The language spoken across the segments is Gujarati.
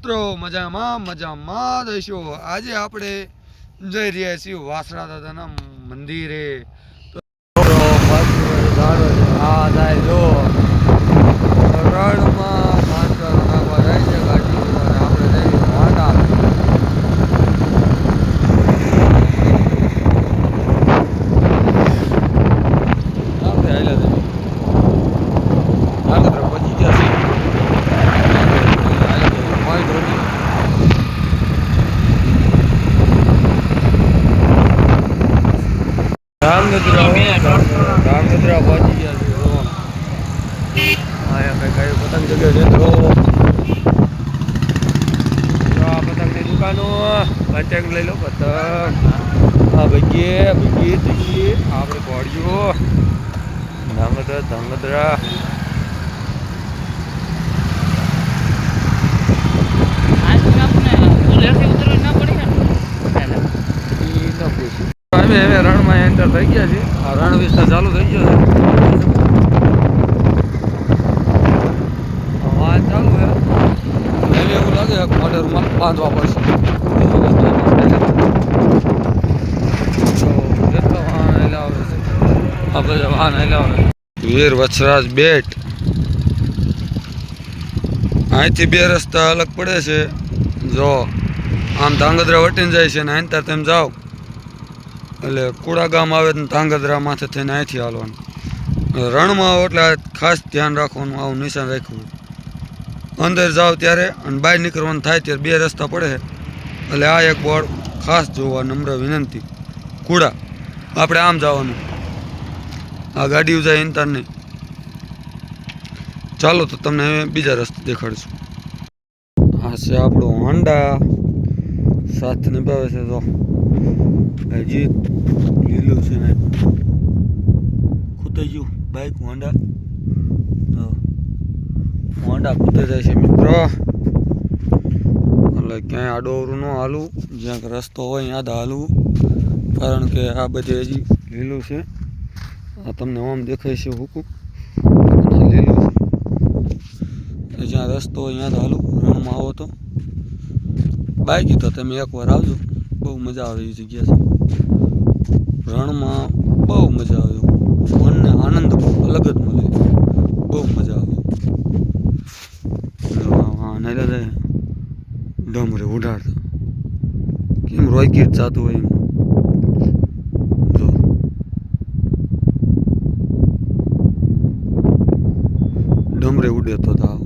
મિત્રો મજામાં દઈશું। આજે આપણે જઈ રહ્યા છીએ વાસણા દાદાના મંદિરે। આ થાય જો રણમાં માસ્ટર નાખવા જાય છે ગાડી અને આપણે જઈએ વાડા। ધાંગધ્રા પહોંચી ગયા છે। અહીંયા કઈ પતંગ જગ્યા છે તો આ પતંગની દુકાનો પતંગ લઈ લો પતંગ। હા ભાઈ આપણે ઘોડીઓ ધાંગધ્રા રણમાં એન્ટર થઈ ગયા છે। આ રણ વિસ્તાર ચાલુ થઈ ગયો છે। વાહન ચાલુ છે એટલે એવું લાગે મોટરમાં બાંધવા પડશે। જેટલા વાહન હલાવે છે આ બધા વાહન હલાવે। વીર વછરાજ બેટ અહીંથી બે રસ્તા અલગ પડે છે। જો આમ ધાંગધ્રા વટીને જાય છે ને અહીં તેમ જાઓ એટલે કુડા ગામ આવે ને ધાંગધ્રા માથે થઈને અહીંથી હાલવાનું। રણમાં આવો એટલે ખાસ ધ્યાન રાખવાનું, આવું નિશાન રાખવું। અંદર જાઓ ત્યારે અને બહાર નીકળવાનું થાય ત્યારે બે રસ્તા પડે એટલે આ એક બોર્ડ ખાસ જોવા નમ્ર વિનંતી। કુડા આપણે આમ જવાનું, આ ગાડીઓ જાય ઇન્ટર નહીં। ચાલો તો તમને બીજા રસ્તે દેખાડીશું। આ છે આપણો હોન્ડા સાથ નિભાવે છે। તો હજી લીલું છે ને ખૂતાઈ ગયું બાઇક હોન્ડા ખૂતાઈ જાય છે મિત્રો। એટલે ક્યાંય આડોવરું ન હાલવું, જ્યાં રસ્તો હોય ત્યાં જ હાલવું, કારણ કે આ બધે હજી લીલું છે। આ તમને આમ દેખાય છે હુકું લીલું છે, જ્યાં રસ્તો હોય ત્યાં જ હાલવું। રણમાં આવો તો બાઇકી તો તમે એકવાર આવજો, બહુ મજા આવે એ જગ્યા છે। રણમાં બહુ મજા આવે, મનને આનંદ અલગ જ મળે, બહુ મજા આવે। નાયલા જાય ડમરે ઉડાડતા કેમ રોકેટ જતું હોય એમ જો ડમરે ઉડે તો થાવ।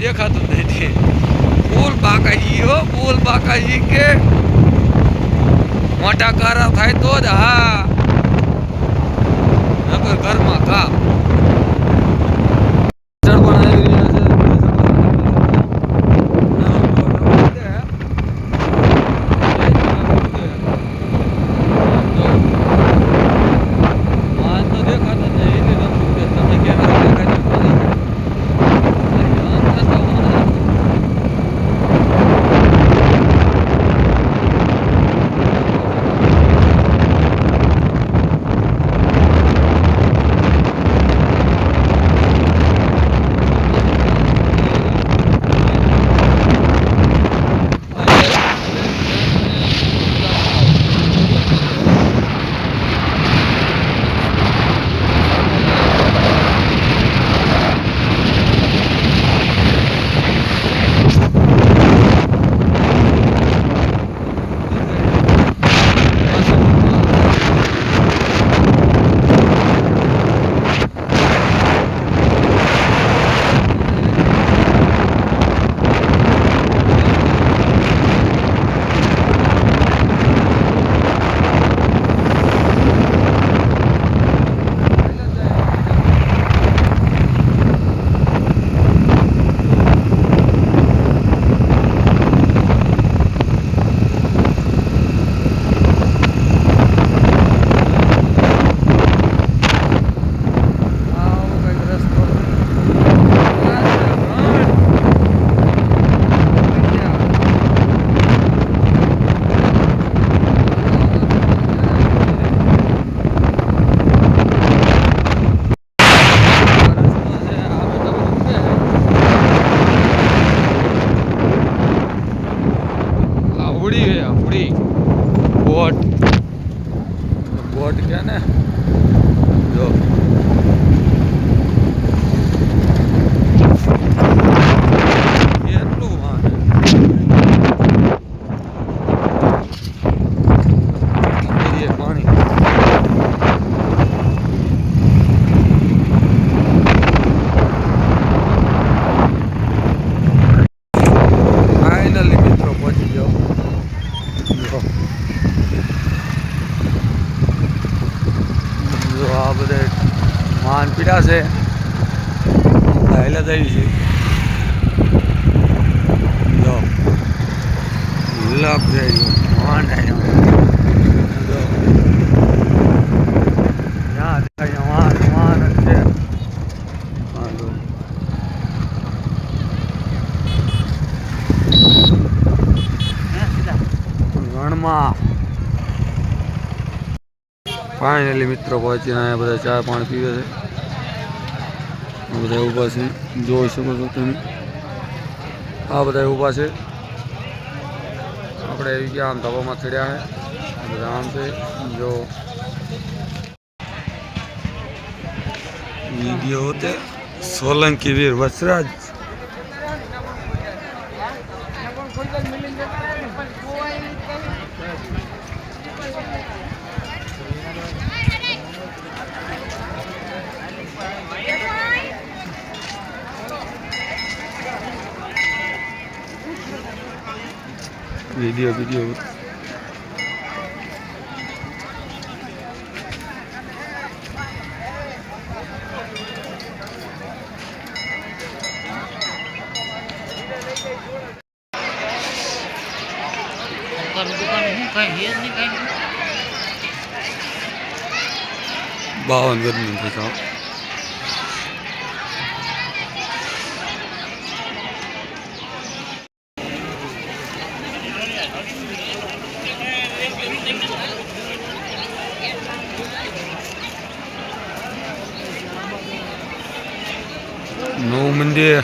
દેખાતું નથી ફૂલ બાકાજી કે મોટા કારા થાય તો જ હા, નગર ઘરમાં કાપ ઊંચા છે હાઈલા થઈ છે જો લપ જાય વાન વાન જ છે રણમાં ફાઇનલી મિત્રો પહોંચીને અહીંયા બધા ચા પાણી પીવે છે બધા ઊભા છે જોઈ શકો છો તમે આ બધા ઊભા છે આપણે આવી ગયા આમ ધાબામાં ચડ્યા છે બધા આમ છે જો વિડીયો હોતે સોલંકી વીર વસરાજ वीडियो बावन गज था नव मंदिर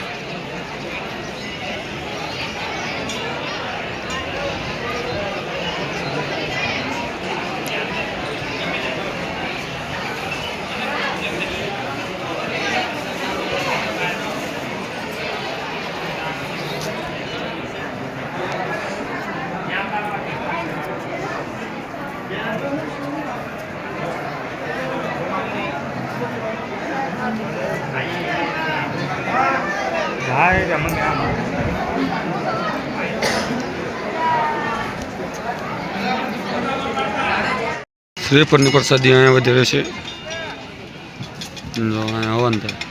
શ્રીફળની પ્રસાદી અહીંયા વધારે છે જો અહીંયા હવન થાય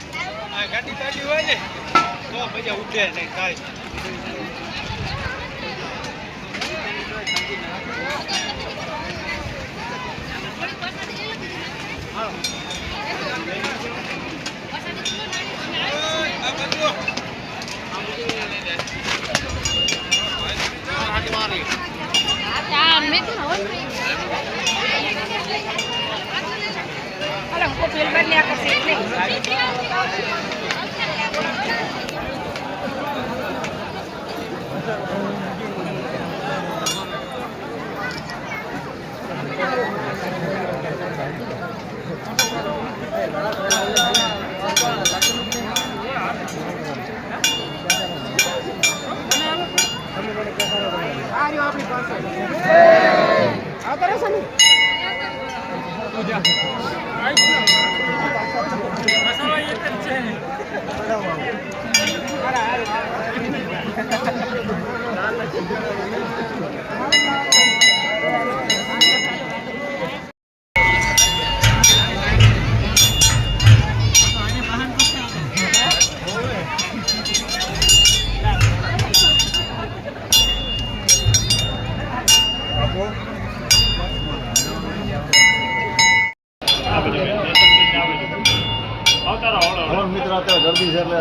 મિત્ર અત્યારે ગરદી છે એટલે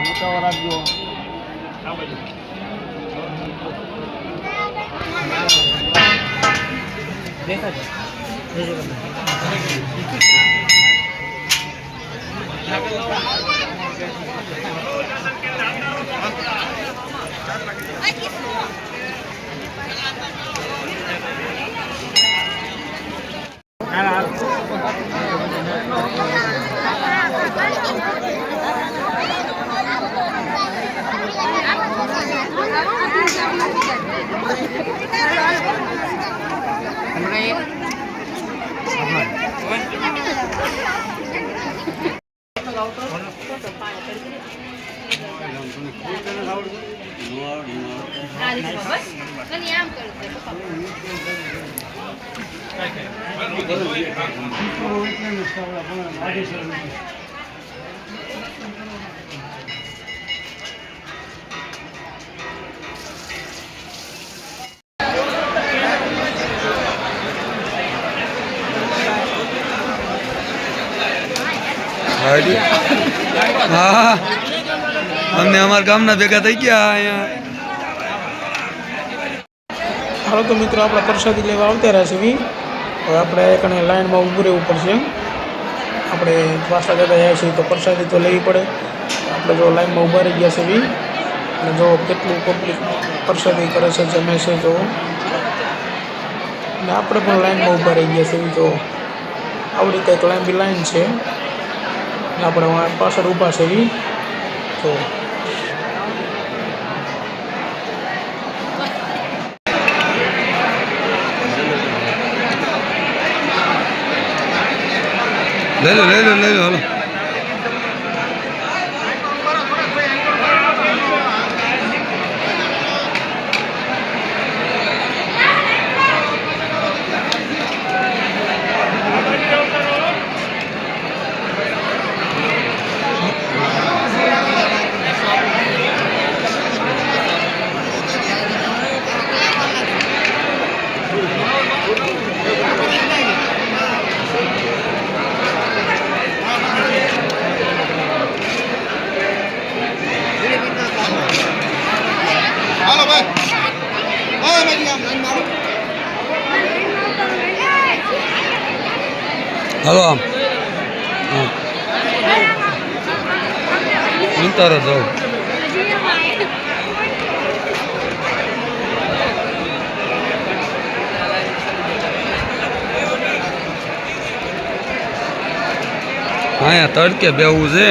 ઉતાવળ રાખજો હાજી. હા અમને અમારા ગામના ભેગા થઈ ગયા અહીંયા. હાલો તો મિત્રો આપણે પ્રસાદી લેવા આવતા રહ્યા છે હવે આપણે કને લાઈનમાં ઊભું રહેવું પડશે. આપણે પાછા જતા જાય છીએ તો પ્રસાદી તો લેવી પડે. આપણે જો લાઈનમાં ઊભા રહી ગયા છે અને જો કેટલું પબ્લિક પ્રસાદી કરે છે જમે છે જો. અને આપણે પણ લાઈનમાં ઊભા રહી ગયા છે જો આવડી કંઈક લાંબી લાઈન છે. આપણે પાછળ ઊભા છે તો લઈ લો હાલો. હાલો આમ ઉતારો જાઉં. અહીંયા તડકે બેવું છે.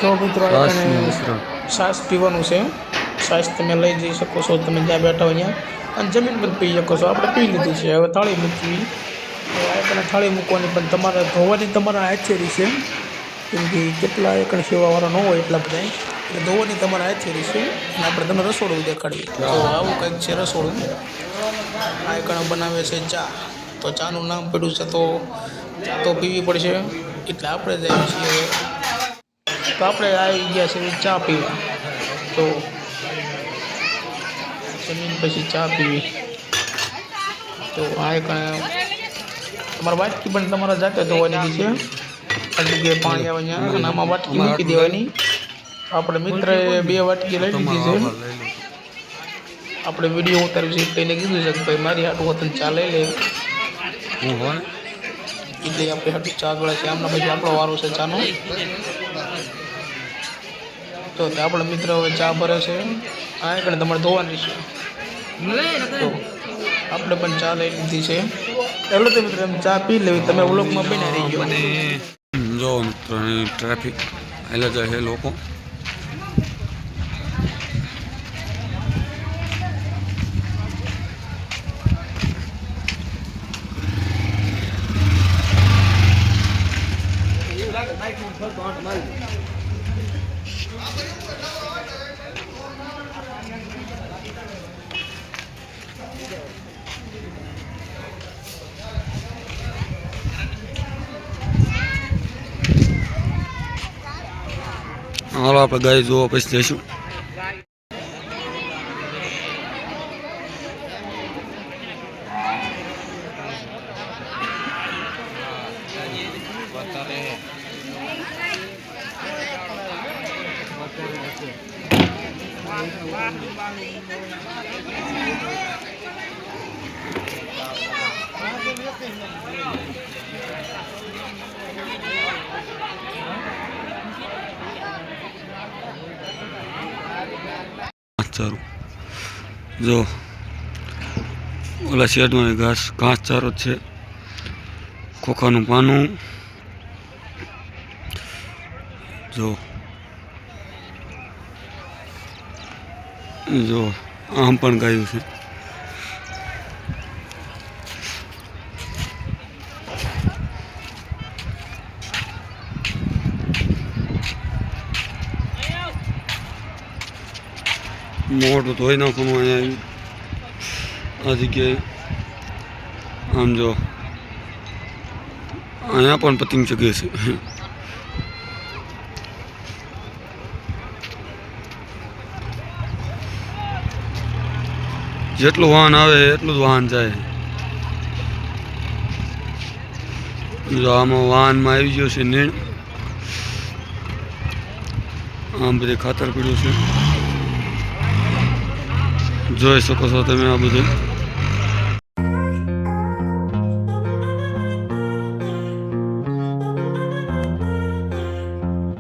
જો મિત્રો છાશ પીવાનું છે. છાશ તમે લઈ જઈ શકો છો. તમે જ્યાં બેઠા હોય ત્યાં અને જમીન પર પી શકો છો. આપણે પી લીધી છે. હવે થાળી મૂકવી. આપણે થાળી મૂકવાની પણ તમારે ધોવાની તમારા હાથેરી છે. કેમ કે કેટલા એકણ સેવાવાળા ન હોય એટલા બધા એટલે ધોવાની તમારા હાથેરી છે. અને આપણે તમને રસોડું દેખાડીએ. તો આવું કંઈક છે રસોડું. આ એકણ બનાવે છે ચા. તો ચાનું નામ પડ્યું છે તો ચા તો પીવી પડશે એટલે આપણે જ આવીએ છીએ. તો આપણે આવી ગયા છે ચા પીવા. તો જમીન પછી ચા પીવી. તો આ એક તમારે વાટકી પણ તમારા જાતે ધોવાની છે. આ જગ્યાએ પાણી આવે ત્યાં અને આમાં વાટકી મૂકી દેવાની. આપણે મિત્રએ 2 વાટકી લઈ લીધી છે. આપણે વિડીયો ઉતાર્યું છે એટલે કીધું છે કે ભાઈ મારી હાટું વતન ચા લઈ લે એટલે આપણે હાટું ચા જોડે છે. આમના પછી આપણો વારો છે ચાનો. તો આપણા મિત્ર હવે ચા ભરે છે. આ એકને તમારે ધોવાની છે. તો આપણે પણ ચા લઈ લીધી છે. ચાલો તો મિત્રો એમ ચા પી લેવી. તમે વ્લોગમાં બન્યા રહી ગયો. જો મિત્રો ટ્રાફિક એટલે જાય છે લોકો. હાલો આપણે ગાય જોવા પછી જઈશું. ચારો જો ઓલા શેડમાં ઘાસ ચારો છે. ખોખાનું પાનું જો આમ પણ ગાયું છે. મોટું ધોઈ નાખવાનું અહીંયા આ જગ્યાએ. આમ જો અહીંયા પણ પતંગ ચગે છે. જેટલું વાહન આવે એટલું જ વાહન જાય. જો આમાં વાહનમાં આવી ગયો છે નીણ. આમ બધે ખાતર પીડ્યું છે, જોઈ શકો છો તમે આ બધું.